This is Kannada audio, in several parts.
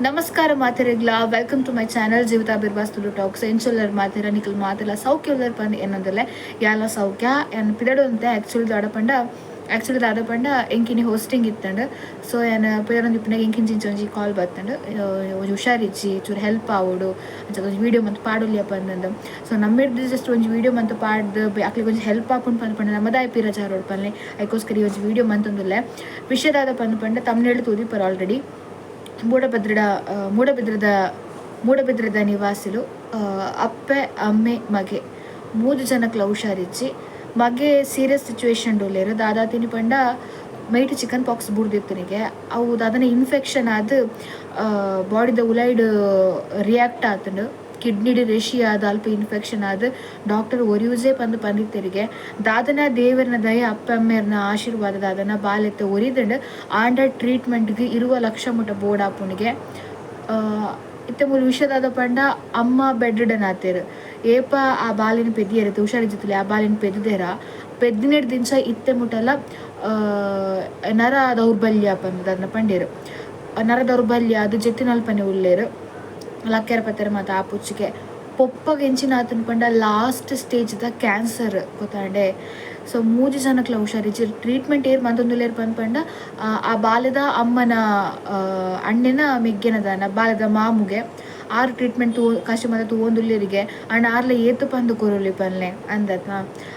ನಮಸ್ಕಾರ ಮಾತಿರಗ್ಲ ವೆಲ್ಕಮ್ ಟು ಮೈ ಚಾನಲ್ ಜೀವಿತ ಬಿರ್ವಾಸ್ತುಲು ಟಾಕ್ಸ್ ಎಂಚುಲ್ಲರ್ ಮಾತಿರ ನಿಖಲ್ ಮಾತಿಲ್ಲ ಸೌಖ್ಯ ಉಲ್ಲರ್ ಪಂದ್ ಏನಂದಲೆ ಯಾಲ ಸೌಖ್ಯ ಎನ್ ಪಿದಡು ಅಂತ ಆ್ಯಕ್ಚುಲಿ ದಾಡಪಂಡ ಎಂಕಿನಿ ಹೋಸ್ಟಿಂಗ್ ಇತ್ತಂಡು ಸೊ ಏನು ಪೇರೊಂದು ಇಪ್ಪನಾಗ ಎಂಕಿನ ಒಂಜಿ ಕಾಲ್ ಬತ್ತಂಡು ಒಂಜಿ ಹುಷಾರಿಜ್ಜಿ ಚೂರು ಹೆಲ್ಪ್ ಆವೋಡು ಅಂಚ ಒಂಜಿ ವೀಡಿಯೋ ಮಂತ್ ಪಾಡುಲ್ಯಪ್ಪ ಅಂದಂದು ಸೊ ನಮ್ಮಿಡ್ದು ಜಸ್ಟ್ ಒಂಜಿ ವೀಡಿಯೋ ಮಂತ್ ಪಾಡ್ದು ಅಕ್ಲಿಗೆ ಒಂಜಿ ಹೆಲ್ಪ್ ಆಪುಂಡು ಪಂದ್ಪಂಡ ನಮ್ಮದಾಯ ಪಿರಚಾರೋಡು ಪನ್ಲೆ ಅದಕ್ಕೋಸ್ಕರ ಈ ಒಂಜಿ ವೀಡಿಯೋ ಮಂತೊಂದುಲ್ಲೆ ವಿಷಯದಾದ ಪಂದ್ಪಂಡ ತಮ್ನೇಳು ತೂದಿಪ್ಪರು ಆಲ್ರೆಡಿ ಮೂಡಬಿದ್ರದ ನಿವಾಸಿಲು ಅಪ್ಪೆ ಅಮ್ಮೆ ಮಗೆ 3 ಜನಕ್ಲ ಹುಷಾರಿಚ್ಚಿ ಮಗೆ ಸೀರಿಯಸ್ ಸಿಚುವೇಶನ್ ಡೋಲೇರು ದಾದಾತಿನಿ ಪಂಡ ಮೈಟ್ ಚಿಕನ್ ಪಾಕ್ಸ್ ಬುಡ್ದಿತ್ತನಿಗೆ ಅವು ದಾದನ ಇನ್ಫೆಕ್ಷನ್ ಆದ ಬಾಡಿದ ಉಲೈಡ್ ರಿಯಾಕ್ಟ್ ಆತಂಡು ಕಿಡ್ನಿಡ್ ರೇಷಿ ಆದ ಅಲ್ಪ ಇನ್ಫೆಕ್ಷನ್ ಆದ ಡಾಕ್ಟರ್ ಒರಿಯೂಸೇ ಪಂದಿತ್ತರಿಗೆ ದಾದನ ದೇವರನ ದಯ ಅಪ್ಪ ಅಮ್ಮೇರ್ನ ಆಶೀರ್ವಾದ ದಾದನ ಬಾಲೆತ್ತ ಒರಿದಂಡು ಆಂಡ ಟ್ರೀಟ್ಮೆಂಟ್ಗೆ 20 ಲಕ್ಷ ಮುಟ ಬೋರ್ಡ್ ಆಪುನಿಗೆ ಇತ್ತ ಮೂಲ ವಿಷಯದಾದ ಪಂಡ ಅಮ್ಮ ಬೆಡ್ರಿಡನ್ ಆತೇರು ಏಪ ಆ ಬಾಲಿನ ಪೆದ್ದಿಯರತ್ತೆ ಹುಷಾರಿದ್ದಿತ್ತಲೆ ಆ ಬಾಲಿನ ಪೆದ್ದಿದೇರ 17 ದಿನ ಇತ್ತೆ ಮುಟಲ ನರ ದೌರ್ಬಲ್ಯ ಪಂದದ ಅದನ್ನ ಪಂಡೇರು ನರ ದೌರ್ಬಲ್ಯ ಅದು ಜೆತ್ತಿನಲ್ಪನೆ ಉಳ್ಳೇರು ಲಕ್ಕೆರ ಪತ್ತರ ಮತ್ತು ಆ ಪುಚ್ಚಿಗೆ ಪೊಪ್ಪಗೆ ಎಂಚಿನ ಆತನ ಪಂಡ ಲಾಸ್ಟ್ ಸ್ಟೇಜ್ದ ಕ್ಯಾನ್ಸರ್ ಗೊತ್ತಾಂಡೆ ಸೊ 3 ಜನಕ್ಲ ಹುಷಾರಿಚ್ಚಿ ಟ್ರೀಟ್ಮೆಂಟ್ ಏರ್ ಮಂತೊಂದುಲ್ಲೇರು ಪಂಡ ಆ ಬಾಲ್ಯದ ಅಮ್ಮನ ಅಣ್ಣನ ಮೆಗ್ಗೆನದಾನ ಬಾಲ್ಯದ ಮಾಮುಗೆ 6 ಟ್ರೀಟ್ಮೆಂಟ್ ಕಷ್ಟ ಮತ್ತು ತೂವೊಂದುಲ್ಲೇರಿಗೆ ಅಣ್ಣ ಆರ್ಲ ಏತು ಪಂದು ಕೊರೊಲಿ ಪನ್ಲೆ ಅಂದತ್ನ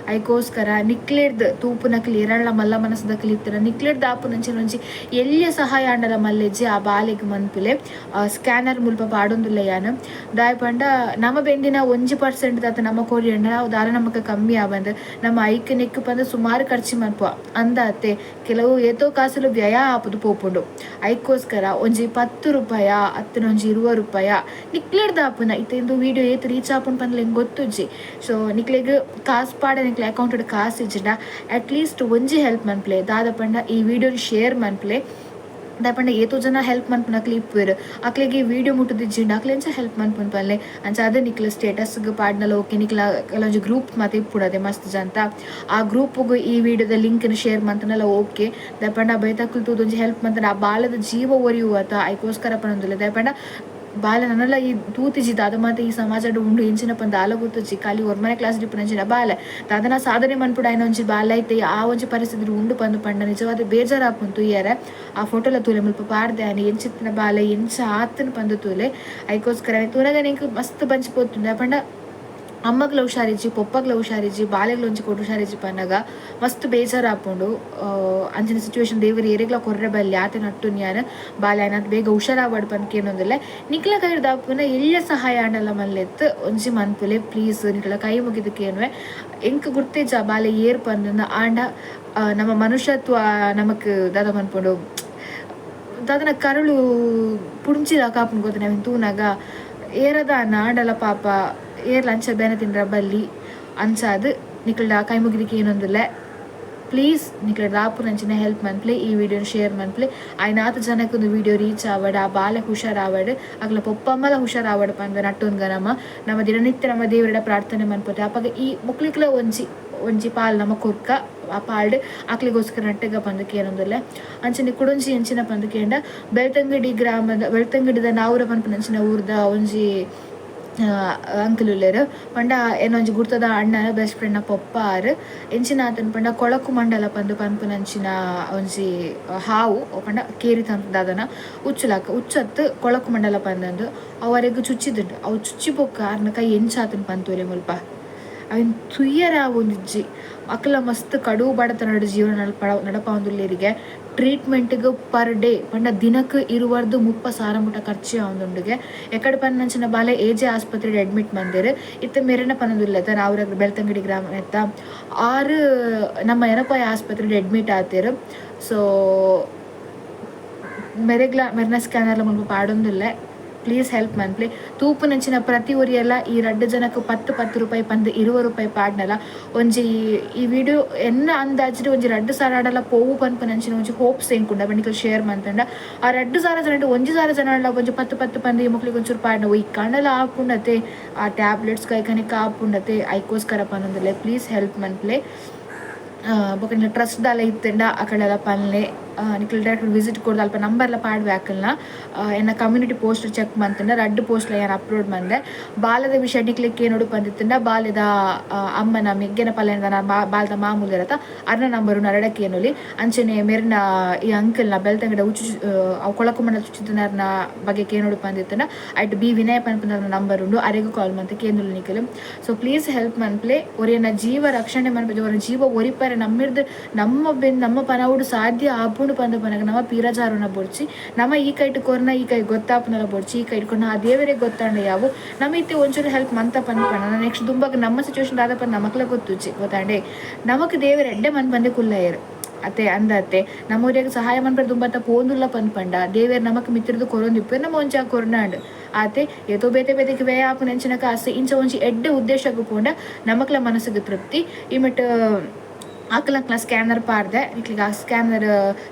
ಅದಕ್ಕೋಸ್ಕರ ನಿಕ್ಲೇಡ್ದು ತೂಪುನಕ್ಲಿ ಎರಳ ಮಲ್ಲ ಮನಸ್ಸದ ಕ್ಲಿತ್ತರ ನಿಕ್ಲೇಡ್ದು ಆಪು ನಂಚಿನ ಒಂಜಿ ಎಲ್ಲಿಯ ಸಹಾಯ ಆಂಡಲ ಮಲ್ಲೆಜ್ಜಿ ಆ ಬಾಲೆಗೆ ಮನ್ಪುಲೆ ಸ್ಕ್ಯಾನರ್ ಮುಲ್ಪ ಪಾಡೊಂದುಲ್ಲ ಯಾನು ದಾಯ ಪಂಡ ನಮ್ಮ ಬೆಂದಿನ 1% ದಾತ ನಮ್ಮ ಕೋರಿ ಅಂಡ ದಾರ ನಮಕ್ ಕಮ್ಮಿ ಆಬಂದು ನಮ್ಮ ಐಕ್ ನೆಕ್ ಪಂದ ಸುಮಾರು ಖರ್ಚು ಮನ್ಪುವ ಅಂದತ್ತೆ ಕೆಲವು ಏತೋ ಕಾಸಲು ವ್ಯಯ ಆಪುದು ಪೋಪುಂಡು ಅದಕ್ಕೋಸ್ಕರ ಒಂಜಿ 10 ರೂಪಾಯ ಅತ್ತನ ಒಂಜಿ 20 ರೂಪಾಯ ನಿಕ್ಲೇಡ್ದ ಆಪುನ ಇತ್ತೆಂದು ವೀಡಿಯೋ ಏತ್ ರೀಚ್ ಆಪುಂಡು ಪಂದ್ಲೆ ಗೊತ್ತುಜ್ಜಿ ಸೊ ನಿಕ್ಲೆಗ್ ಕಾಸು ಪಾಡ ನಿಕ್ಲೆ ಅಕೌಂಟಡ್ ಕಾಸು ಇಜ್ಜಿಂಡ ಅಟ್ಲೀಸ್ಟ್ ಒಂಜಿ ಹೆಲ್ಪ್ ಮನ್ಪ್ಲೆ ದಾದ ಪಂಡ ಈ ವಿಡಿಯೋನ ಶೇರ್ ಮನ್ಪ್ಲೆ ದಾಪಂಡ ಏತೋ ಜನ ಹೆಲ್ಪ್ ಮನ್ಪುನ ಕ್ಲಿಪ್ಪೇರು ಅಕ್ಲೆಗೆ ವಿಡಿಯೋ ಮುಟ್ಟುದಿಜ್ಜಿಂಡ ಅಕ್ಲೆಂಚ ಹೆಲ್ಪ್ ಮನ್ಪುನ ಪನ್ಲೆ ಅಂಚ ಅದೇ ನಿಕ್ಲ ಸ್ಟೇಟಸ್ಗೆ ಪಾಡ್ನಲ್ಲ ಓಕೆ ನಿಕ್ಲ ಕೆಲವೊಂಜಿ ಗ್ರೂಪ್ ಮತ್ತೆ ಇಪ್ಪುಡದೆ ಮಸ್ತ್ ಜಂತ ಆ ಗ್ರೂಪ್ಗೂ ಈ ವಿಡಿಯೋದ ಲಿಂಕ್ನ ಶೇರ್ ಮಂತನಲ್ಲ ಓಕೆ ದಾಪಂಡ ಬೈತಕ್ಲು ತೂದೊಂಜಿ ಹೆಲ್ಪ್ ಮಂತನ ಆ ಬಾಲದ ಜೀವ ಒರಿಯುವತ ಅದಕ್ಕೋಸ್ಕರ ಪನೊಂದುಲ್ಲ ದಾಪಂಡ ಬಾಲ ನನ್ನಲ್ಲ ಈ ತೂತಿಜಿ ದಾದ ಮಾತ ಈ ಸಮಾಜಡ್ ಉಂಡು ಎಂಚಿನ ಪಂದ ಆಲ ಗೊತ್ತುಜಿ ಖಾಲಿ ಹೊರ್ಮನೆ ಕ್ಲಾಸ್ ಡಿಪ್ಪುನಂಚಿನ ಬಾಲ ದಾದನ ಸಾಧನೆ ಮನ್ಪುಡ ಆಯ್ನ ಒಂಜಿ ಬಾಲ ಐತೆ ಆ ಒಂಜಿ ಪರಿಸ್ಥಿತಿ ಉಂಡು ಪಂದು ಪಂಡ ನಿಜವಾದ ಬೇಜಾರಾಪುಂತು ತುಯ್ಯಾರ ಆ ಫೋಟೋಲ ತೂಲೆ ಮುಲ್ಪ ಪಾಡ್ದೆ ಆನೆ ಎಂಚಿತ್ತಿನ ಬಾಲ ಎಂಚ ಆತನ ಪಂದು ತೂಲೆ ಅದಕ್ಕೋಸ್ಕರ ತೂನಗ ನಿಂಗೆ ಮಸ್ತ್ ಬಂಚಿಪೋತುಂಡೆ ಪಂಡ ಅಮ್ಮಗ್ಲ ಹುಷಾರಿಜ್ಜಿ ಪೊಪ್ಪಗ್ಲ ಹುಷಾರಿಜ್ಜಿ ಬಾಲೆಗ್ಲ ಒಂಜಿ ಕೊಟ್ಟು ಹುಷಾರಿಜ್ಜಿ ಪನ್ನಗ ಮಸ್ತ್ ಬೇಜಾರಾಪುಂಡು ಅಂಚಿನ ಸಿಚುವೇಶನ್ ದೇವರು ಏರೆಗ್ಲ ಕೊರ್ರೆ ಬಲ್ಲಿ ಆತ ನಟ್ಟುನ್ಯಾನ ಬಾಲೆ ಆಯ್ನತ್ ಬೇಗ ಹುಷಾರಾಗ್ಬಾರ್ದು ಪಂದ್ ಕೇನೊಂದಿಲ್ಲ ನಿಕ್ಲ ಕೈಡ್ದು ಆಪುನ ಎಲ್ಲ ಸಹಾಯ ಆಂಡಲ್ಲ ಮಲ್ಲೆತ್ತು ಒಂಜಿ ಮನ್ಪುಲೆ ಪ್ಲೀಸ್ ನಿಕ್ಲ ಕೈ ಮುಗಿದು ಕೇನುವೆ ಎಂಕ್ ಗುರ್ತೇಜ ಬಾಲೆ ಏರ್ ಪಂದ ಆಂಡ ನಮ್ಮ ಮನುಷ್ಯತ್ವ ನಮಕ್ ದಾದ ಮನ್ಪುಂಡು ದಾದನ ಕರುಳು ಪುಡ್ಚಿದ ಕಾಪುಂಡು ಗೊತ್ತ ನಾವಿನ್ ತೂನಾಗ ಏರದ ಆಂಡಲ ಪಾಪ ಏರ್ ಲಂಚ ಬೇನೆ ತಿನ್ರ ಬಲ್ಲಿ ಅಂಚಾದು ನಿಕ್ಲಡ ಕೈ ಮುಗಿದಕ್ಕೆ ಏನೊಂದಿಲ್ಲ ಪ್ಲೀಸ್ ನಿಕ್ಲಡ ರಾಪು ನಂಚಿನ ಹೆಲ್ಪ್ ಮನ್ಪ್ಲೆ ಈ ವಿಡಿಯೋನ ಶೇರ್ ಮನ್ಪ್ಲೆ ಆಯ್ನಾತ ಜನಕ್ಕೊಂದು ವಿಡಿಯೋ ರೀಚ್ ಆವಡ್ ಆ ಬಾಲೆ ಹುಷಾರಾವಡ್ ಅಗ್ಲ ಪೊಪ್ಪಮ್ಮಲ ಹುಷಾರಾವಡ್ ಪಂದ ನಟ್ಟೊಂದ್ಗ ನಮ್ಮ ದಿನನಿತ್ಯ ನಮ್ಮ ದೇವರಡ ಪ್ರಾರ್ಥನೆ ಮನ್ಪೋತೆ ಅಪ್ಪಾಗ ಈ ಮುಕ್ಲಿಕ್ಲ ಒಂಜಿ ಪಾಲ್ ನಮ್ಮ ಕೊರ್ಕ ಆ ಪಾಲ್ಡ್ ಆಕ್ಲಿಗೋಸ್ಕರ ನಟ್ಟಗ ಪಂದಕ್ಕೆ ಏನೊಂದಿಲ್ಲ ಅಂಚನೆ ಕುಡೊಂಜಿ ಎಂಚಿನ ಪಂದಕ್ಕೆ ಬೆಳ್ತಂಗಡಿದ ನಾವುರ ಪನ್ಪು ನಂಚಿನ ಊರ್ದ ಒಂಜಿ ಅಂಕಲ್ ಉಲ್ಲೇರು ಪಂಡ ಏನೊಂಜಿ ಗುರ್ತದ ಅಣ್ಣನ ಬೆಸ್ಟ್ ಫ್ರೆಂಡ್ನ ಪೊಪ್ಪ ಆರು ಎಂಚಿನ ಆತನ ಪಂಡ ಕೊಳಕು ಮಂಡಲ ಪನ್ಪುನಂಚಿನ ಒಂಜಿ ಹಾವು ಪಂಡ ಕೇರಿ ತಂದದನ ಉಚ್ಚತ್ತು ಕೊಳಕು ಮಂಡಲ ಪಂದಂದು ಅವರೆಗೂ ಚುಚ್ಚಿದುಂಡು ಅವು ಚುಚ್ಚಿ ಬೊಕ್ಕ ಅರ್ನ ಕೈ ಎಂಚಾತನ ಪಂತೂಲೆ ಮುಲ್ಪ ಅವನ್ ತುಯ್ಯರ ಒಂದಿಜ್ಜಿ ಅಕ್ಲ ಮಸ್ತ್ ಕಡು ಬಡತನ ಜೀವನ ನಡಪ ಒಂದುಲ್ಲೇರಿಗೆ ಟ್ರೀಟ್ಮೆಂಟ್ಗೆ ಪರ್ ಡೇ ಪಂಡ ದಿನಕ್ಕೆ 20-30 ಮುಟ ಖರ್ಚು ಅವನುಂಡಿಗೆ ಎಕಡೆ ಪನ್ನಂಚಿನ ಬಾಲೆ ಏಜೆ ಆಸ್ಪತ್ರೆಗೆ ಅಡ್ಮಿಟ್ ಮಂದಿರು ಇತ್ತ ಮೆರನ ಪನ್ನದುಲ್ಲತ ನಾವ್ರ ಬೆಳ್ತಂಗಡಿ ಗ್ರಾಮ ಎತ್ತ 6 ನಮ್ಮ ಎನಪಾಯ ಆಸ್ಪತ್ರೆಗೆ ಅಡ್ಮಿಟ್ ಆತೇರು ಸೊ ಮೆರನ ಸ್ಕ್ಯಾನರ್ಲ ಮುನ್ಪ ಪಾಡೊಂದಿಲ್ಲ ಪ್ಲೀಸ್ ಹೆಲ್ಪ್ ಮನ್ಪ್ಲೆ ತೂಪು ನಂಚಿನ ಪ್ರತಿ ಒರಿಯೆಲ್ಲ ಈ 2 ಜನಕ್ಕೆ 10 ರೂಪಾಯಿ ಪಂದು 20 ರೂಪಾಯಿ ಪಾಡ್ನಲ್ಲ ಒಂಜಿ ಈ ವಿಡಿಯೋ ಎನ್ನ ಅಂದಾಜಿಡು ಒಂಜಿ 2,000 ಆಡಲ್ಲ ಪೋವು ಪನ್ಪು ನಂಚಿನ ಒಂಜಿ ಹೋಪ್ಸ್ ಎಂಕುಂಡ ಬಣ್ಣಿಕಲ್ ಶೇರ್ ಮಂತಂಡ ಆ 2,000 ಜನ 1,000 ಜನ ಒಂಜಿ 10 ಪಂದು ಈ ಮಕ್ಳಿಗೆ ಒಂಚೂರು ಪಾಡ್ನ ಈ ಕಣ್ಣಲ್ಲ ಆಪುಂಡತೆ ಆ ಟ್ಯಾಬ್ಲೆಟ್ಸ್ ಕೈಕನಿಕ ಆಪುಂಡತೆ ಐಕೋಸ್ಕರ ಪನ್ನೊಂದಿಲ್ಲ ಪ್ಲೀಸ್ ಹೆಲ್ಪ್ ಮನ್ಪ್ಲೆ ಬೊಕ ಟ್ರಸ್ಟ್ ದಾಲ ಇತ್ತಂಡ ಆ ಕಡೆಲ್ಲ ಪನ್ಲೆ ನಿಖಿಲ್ ಡೈರೆಕ್ಟ್ ವಿಸಿಟ್ ಕೊಡ್ದು ಅಲ್ಪ ನಂಬರ್ಲ ಪಾಡ್ವೆ ಹಾಕಲ್ನ ಎನ್ನ ಕಮ್ಯುನಿಟಿ ಪೋಸ್ಟ್ ಚೆಕ್ ಮಂತಂಡ ರಡ್ಡು ಪೋಸ್ಟ್ಲ ಏನು ಅಪ್ಲೋಡ್ ಮಂದೆ ಬಾಲ್ಯದ ವಿಷಯ ನಿಕ್ಲಿಕ್ಕೆ ಏನೋಡು ಬಂದಿತ್ತಂಡ ಬಾಲ್ಯದ ಅಮ್ಮನ ಮೆಗ್ಗೆನ ಪಲ್ಯನ ಬಾಲ್ದ ಮಾಮೂಲಿ ಇರತ್ತ ಅರ್ನ ನಂಬರು ನರಡಕ್ಕೆ ಏನೋಲಿ ಅಂಚನೆ ಮೇರಿನ ಈ ಅಂಕಲ್ನ ಬೆಳ್ತಂಗಡ ಅವು ಕೊಳಕುಮಣ್ಣ ಚುಚ್ಚಿತನರ್ನ ಬಗ್ಗೆ ಏನೋಡು ಬಂದಿತ್ತಂಡ ಅಟ್ ಬಿ ವಿನಯ ಪನ್ಪನ ನಂಬರ್ ಉಂಡು ಅರೆಗೂ ಕಾಲ್ ಮಂತ ಕೇಂದ್ರ ನಿಖಿಲ್. ಸೊ ಪ್ಲೀಸ್ ಹೆಲ್ಪ್ ಮನ್ಪ್ಲೆ ಒರಿಯನ್ನ ಜೀವ ರಕ್ಷಣೆ ಮನ್ಪೆ ಅವರ ಜೀವ ಒರಿಪಾರೆ ನಮ್ಮಿರ್ದು ನಮ್ಮ ಪನವುಡು ಸಾಧ್ಯ ಆಪುಂಡು ಪಂದ ಪನಗ ನಮ್ಮ ಪೀರಜಾರುನ ಬೊಡ್ಚಿ ನಮ್ಮ ಈ ಕೈಟ್ ಕೊರ್ನ ಈ ಕೈ ಗೊತ್ತಾಪುನಲ ಬೊಡ್ಚಿ ಈ ಕೈಟ್ ಕೊರ್ನ ಆ ದೇವರೇ ಗೊತ್ತಾಂಡ ಯಾವು ನಮ್ಮ ಇತ್ತೆ ಒಂಚೂರು ಹೆಲ್ಪ್ ಮಂತ ಪನ್ಪಣ ನೆಕ್ಸ್ಟ್ ದುಂಬಾಗ ನಮ್ಮ ಸಿಚುವೇಶನ್ ಆದ ಪಂದ ನಮಕ್ಲ ಗೊತ್ತುಚ್ಚಿ ಗೊತ್ತಾಂಡೆ ನಮಕ್ ದೇವರ ಎಡ್ಡೆ ಮನ್ ಬಂದೆ ಕುಲ್ಲಾಯರು ಅತ್ತೆ ಅಂದತ್ತೆ ನಮ್ಮೂರಿಗೆ ಸಹಾಯ ಮನ್ಪಡೆ ದುಂಬತ್ತ ಪೋಂದುಲ್ಲ ಪನ್ಪಂಡ ದೇವೇರ್ ನಮಕ್ ಮಿತ್ರದು ಕೊರೊಂದಿಪ್ಪೆ ನಮ್ಮ ಒಂಚ ಕೊರ್ನಾಡು ಆತೆ ಏತೋ ಬೇತೆ ಬೇತೆಗೆ ವೇ ಆಪು ನೆಂಚಿನ ಕಾಸು ಇಂಚ ಒಂಚಿ ಎಡ್ಡೆ ಉದ್ದೇಶಕ್ಕೂ ಪೋಂಡ ನಮಕ್ಲ ಮನಸ್ಸಿಗೆ ತೃಪ್ತಿ ಈ ಮಿಟ್ ಆಕಲಂಕ್ಲ ಸ್ಕ್ಯಾನರ್ ಪಾಡ್ದೆ ನಿಕ್ಲಿಗೆ ಆ ಸ್ಕ್ಯಾನರ್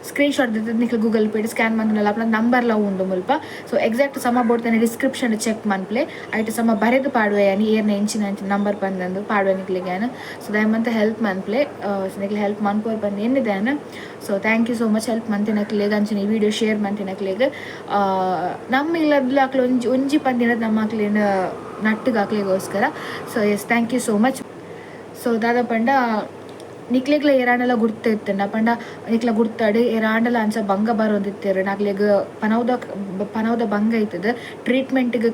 ಸ್ಕ್ರೀನ್ಶಾಟ್ ದಿದ್ದು ನಿಕ್ಲಿ ಗೂಗಲ್ ಪೇ ಸ್ಕ್ಯಾನ್ ಮಂದನಲ್ಲ ಅಪ್ಲ ನಂಬರ್ಲ ಉಂಡು ಮುಲ್ಪ. ಸೊ ಎಕ್ಸಾಕ್ಟ್ ಸಮ ಬೋಡ್ತಾನೆ ಡಿಸ್ಕ್ರಿಪ್ಷನ್ ಚೆಕ್ ಮನ್ಪ್ಲೆ ಐಟ್ ಸಮ ಬರೆದು ಪಾಡುವೆ ಯಾನಿ ಏರ್ನ ಎಂಚಿನ ನಂಬರ್ ಬಂದಂದು ಪಾಡುವೆ ನಿಕ್ಲಿಗೆ ಸೊ ದಯಮಂತ ಹೆಲ್ಪ್ ಮನ್ಪ್ಲೆ ನಿಕ್ಲಿ ಹೆಲ್ಪ್ ಮನ್ಕೋರ್ ಬಂದು ಏನಿದೆ so thank you so much help ಮಂತಿನಕ್ಲಿಗೆ ಅಂಚಿನ ಈ ವಿಡಿಯೋ ಶೇರ್ ಮಂತಿನಕ್ಲಿಗೆ ನಮ್ಮ ಇಲ್ಲದ್ಲ ಆಕ್ಲ ಒಂಜಿ ಪಂದಿನದ ನಮ್ಮ ಆಕ್ಲೇನ ನಟ್ಟಿಗೆ ಆಕ್ಲಿಗೋಸ್ಕರ. So yes thank you so much. So ದಾದ ಪಂಡ ನಿಕ್ಲೆಗ್ಲ ಏರಾಂಡಲ ಗುರ್ತ ಇತ್ತಂಡ ಪಂಡ ನಿಕ್ಲ ಗುರ್ತಾಡು ಏರಾಂಡಲ ಅಂಚ ಬಂಗ ಬರೋದಿತ್ತೇರು ನಾಗ್ಲೆಗ್ ಪನವದ ಬಂಗ ಇತ್ತದ ಟ್ರೀಟ್ಮೆಂಟ್ಗೆ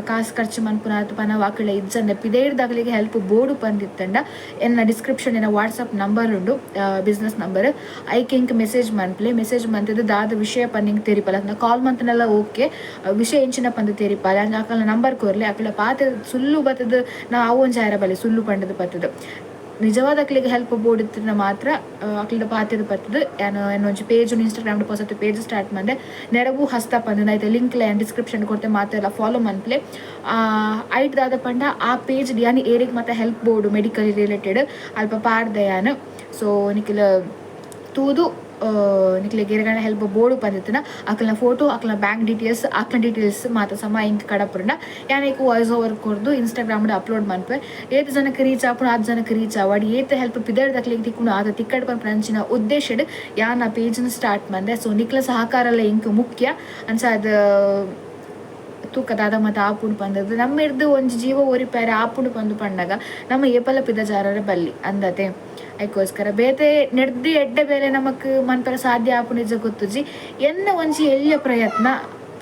ಕಾಸು ಖರ್ಚು ಮನ್ಪುನ ಪನವ ಆಕಳ ಇಜ್ಜಂದ ಪಿದೇರ್ದಾಗ್ಲಿಗೆ ಹೆಲ್ಪ್ ಬೋರ್ಡು ಬಂದಿತ್ತಂಡ ಎನ್ನ ಡಿಸ್ಕ್ರಿಪ್ಷನ್ ಏನ ವಾಟ್ಸಪ್ ನಂಬರ್ ಉಂಡು ಬಿಸ್ನೆಸ್ ನಂಬರ್ ಐಕೆ ಮೆಸೇಜ್ ಮನ್ಪ್ಲೆ ಮೆಸೇಜ್ ಮಂತದ ದಾದ ವಿಷಯ ಪನ್ನಿಂಗ್ ತೆರಿಪಲ್ಲ ಅದನ್ನ ಕಾಲ್ ಮಂತನೆಲ್ಲ ಓಕೆ ವಿಷಯ ಎಂಚಿನ ಪಂದು ತೆರಿಪಲ್ಲ ಅಂಚ ಆಕಳ ನಂಬರ್ ಕೋರ್ಲೆ ಆಕಳ ಪಾತ ಸುಳ್ಳು ಬತ್ತದ ನಾ ಅವೊಂದು ಜಾರ ಬಲೆ ಸುಳ್ಳು ಪಂಡದ ಬತ್ತದ ನಿಜವಾದ ಅಕ್ಲಿಗೆ ಹೆಲ್ಪ್ ಬೋಡಿತ್ತಿನ ಮಾತ್ರ ಅಕ್ಲಿದ ಪಾತ್ಯದ ಬರ್ತದೆ ಏನೊಂದು ಪೇಜ್ ಇನ್ಸ್ಟಾಗ್ರಾಮ್ ಹೊಸತು ಪೇಜ್ ಸ್ಟಾರ್ಟ್ ಮಾಡಿದೆ ನೆರವು ಹಸ್ತ ಪಂದ ಐತೆ ಲಿಂಕ್ ಡಿಸ್ಕ್ರಿಪ್ಷನ್ ಕೊಡ್ತೆ ಮಾತೆಲ್ಲ ಫಾಲೋ ಮನ್ಪ್ಲೆ ಐಟ್ ದಾದ ಪಂಡ ಆ ಪೇಜ್ ಯಾನಿ ಏರಿಗೆ ಮತ್ತೆ ಹೆಲ್ಪ್ ಬೋರ್ಡು ಮೆಡಿಕಲ್ ರಿಲೇಟೆಡ್ ಅಲ್ಪ ಪಾಡ್ದಯಾನು. ಸೊ ನಿಖಿಲ ತೂದು ನಿಕ್ಲಿಗೆ ಏರ್ಗಣ ಹೆಲ್ಪ್ ಬೋರ್ಡು ಬಂದಿತ್ತನ ಅಕ್ಲನ ಫೋಟೋ ಅಕ್ಲನ ಬ್ಯಾಂಕ್ ಡೀಟೇಲ್ಸ್ ಮಾತ ಸಮ ಇಂಕ್ ಕಡಪುಂಡ ಯಾನೇಕು ವಾಯ್ಸ್ ಓವರ್ ಕೊರ್ದು ಇನ್ಸ್ಟಾಗ್ರಾಮ್ ಅಪ್ಲೋಡ್ ಮನ್ಪೆ ಏತ್ ಜನಕ್ಕೆ ರೀಚ್ ಆಪುಣ 10 ಜನಕ್ಕೆ ರೀಚ್ ಆವಾಡಿ ಏತ್ ಹೆಲ್ಪ್ ಪಿದಡ್ ದಕ್ಲಿಗೆ ತಿಕ್ಕುಣ ಆದ ತಿಕ್ಕಡ್ ಪಂಪ ಅಂಚಿನ ಉದ್ದೇಶಡ್ ಯಾನ್ ಆ ಪೇಜ್ನ ಸ್ಟಾರ್ಟ್ ಮಂದೆ. ಸೊ ನಿಕ್ಲ ಸಹಕಾರಲ್ಲ ಇಂಕ್ ಮುಖ್ಯ ಅನ್ಸ ಅದು ತೂಕದಾದ ಮತ್ತು ಆಪುಂಡು ಪಂದದ್ದು ನಮ್ಮ ಹಿಡ್ದು ಒಂಜಿ ಜೀವ ಒರಿಪಾರೆ ಆಪುಂಡು ಪಂದು ಪಂಡಾಗ ನಮ್ಮ ಏಪಲ ಪಿದಜಾರರ ಬಲ್ಲಿ ಅಂದತೆ ಅದಕ್ಕೋಸ್ಕರ ಬೇತೆ ನೆಡ್ದು ಎಡ್ಡೆ ಬೇಲೆ ನಮಕ್ ಮನ್ಪರ ಸಾಧ್ಯ ಆಪುಂಡು ನಿಜ ಗೊತ್ತುಜಿ ಎನ್ನ ಒಂಜಿ ಎಳ್ಯ ಪ್ರಯತ್ನ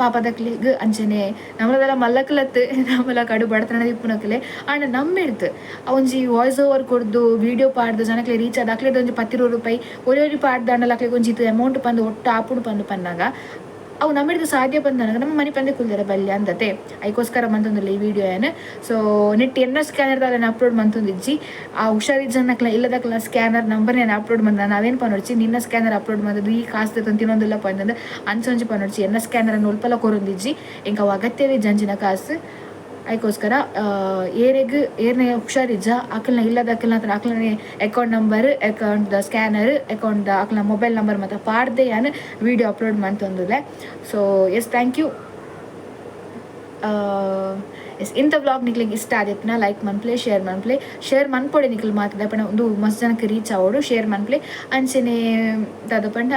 ಪಾಪದಕ್ಲಿಗೆ ಅಂಚನೆ ನಮ್ಮದೆಲ್ಲ ಮಲ್ಲಕ್ಲತ್ತು ನಮ್ಮಲ್ಲ ಕಡು ಬಡತನ ಇಪ್ಪುನಕ್ಲೆ ಆಂಡ ನಮ್ಮಿಡ್ದು ಒಂಜಿ ವಾಯ್ಸ್ ಓವರ್ ಕೊಡ್ದು ವಿಡಿಯೋ ಪಾಡ್ದು ಜನಕ್ಲೆ ರೀಚ್ ಆದ ಅಕ್ಲೆದು ಒಂಜಿ 10 ರೂಪಾಯಿ ಒರಿ ಪಾಡ್ದು ಅಂಡಲ್ಲ ಅಕ್ಲೆಗೆ ಒಂಜಿ ಅಮೌಂಟ್ ಪಂದು ಒಟ್ಟು ಆಪುಂಡು ಪಂದು ಪನ್ನಾಗ ಅವು ನಮ್ಮಿಡ್ದು ಸಾಧ್ಯ ಬಂದಾಗ ನಮ್ಮ ಮನೆ ಪಂದೆ ಕುಲ್ದಾರ ಬಲ್ಯ ಅಂದತೆ ಅದಕ್ಕೋಸ್ಕರ ಮಂತೊಂದಿಲ್ಲ ಈ ವಿಡಿಯೋ ಏನು. ಸೊ ನೆಟ್ ಎನ್ನ ಸ್ಕ್ಯಾನರ್ದ ಅದನ್ನು ಅಪ್ಲೋಡ್ ಮಂತೊಂದಿಜ್ಜಿ ಆ ಹುಷಾರಿಜ್ಜನಕ್ಲ ಇಲ್ಲದಕ್ಲ ಸ್ಕ್ಯಾನರ್ ನಂಬರ್ ನಾನು ಅಪ್ಲೋಡ್ ಬಂದ ನಾವೇನು ಪನೋಡ್ಚಿ ನಿನ್ನ ಸ್ಕ್ಯಾನರ್ ಅಪ್ಲೋಡ್ ಮಾಡಿದ್ದು ಈ ಕಾಸು ತಂತಿನೊಂದಿಲ್ಲ ಪಂದಂದು ಅಂಚೊಂಜಿ ಪನೋಡ್ಚಿ ಎನ್ನ ಸ್ಕ್ಯಾನರನ್ನು ಉಲ್ಪಲ ಕೊರೊಂದಿಜ್ಜಿ ಇಂಕ ಅವು ಅಗತ್ಯವೇ ಜಂಜಿನ ಕಾಸು ಅದಕ್ಕೋಸ್ಕರ ಏರ್ನೆ ಹುಷಾರಿಜ್ಜ ಅಕ್ಲನ ಇಲ್ಲದ ಅಕ್ಲನ account number account scanner account ಅಕ್ಲನ ಮೊಬೈಲ್ ನಂಬರ್ ಮತ್ತು ಪಾಡ್ದೆ ಯಾನು ವಿಡಿಯೋ ಅಪ್ಲೋಡ್ ಮಂತೊಂದುಲ್ಲೆ. So yes thank you. Yes ಇಂಥ ವ್ಲಾಗ್ ನಿಕ್ಲಿಗೆ ಇಷ್ಟ ಆದಿತ್ತನ ಲೈಕ್ ಮನ್ಪ್ಲೆ ಶೇರ್ ಮನ್ಪೊಡೆ ನಿಕ್ಲು ಮಾತದ ಪಂಡ ಒಂದು ಮಸ್ತ್ ಜನಕ್ಕೆ ರೀಚ್ ಆವೋಡು ಶೇರ್ ಮನ್ಪ್ಲೆ ಅಂಚನೆ ದಾದ ಪಂಡ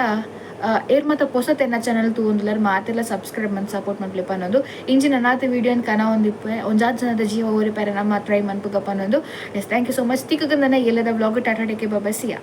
ಏರ್ ಮತ್ತು ಹೊಸತ್ ಎನ್ನ ಚಾನಲ್ ತೂಂದಿಲ್ಲರ್ ಮಾತೆಲ್ಲ ಸಬ್ಸ್ಕ್ರೈಬ್ ಮಾಡಿ ಸಪೋರ್ಟ್ ಮನ್ಪ್ಲೆ ಪನ್ನೋದು ಇಂಚಿನ ನಾತೆ ವಿಡಿಯೋನ್ ಕನ ಒಂದಿಪ್ಪೆ ಒಂಜಾತ್ ಜನದ ಜೀವ ಓರಿಪಾರೆ ನಮ್ಮ ಟ್ರೈ ಮನ್ಪುಗಪ್ಪ ಅನ್ನೋದು. Yes thank you so much. ತಿಕ್ಕಗಂದನ ಎಲ್ಲದ ವ್ಲಾಗ್ ಟಾಟಾ ಟೇಕೆ ಬಾಬಾ ಸಿಯಾ.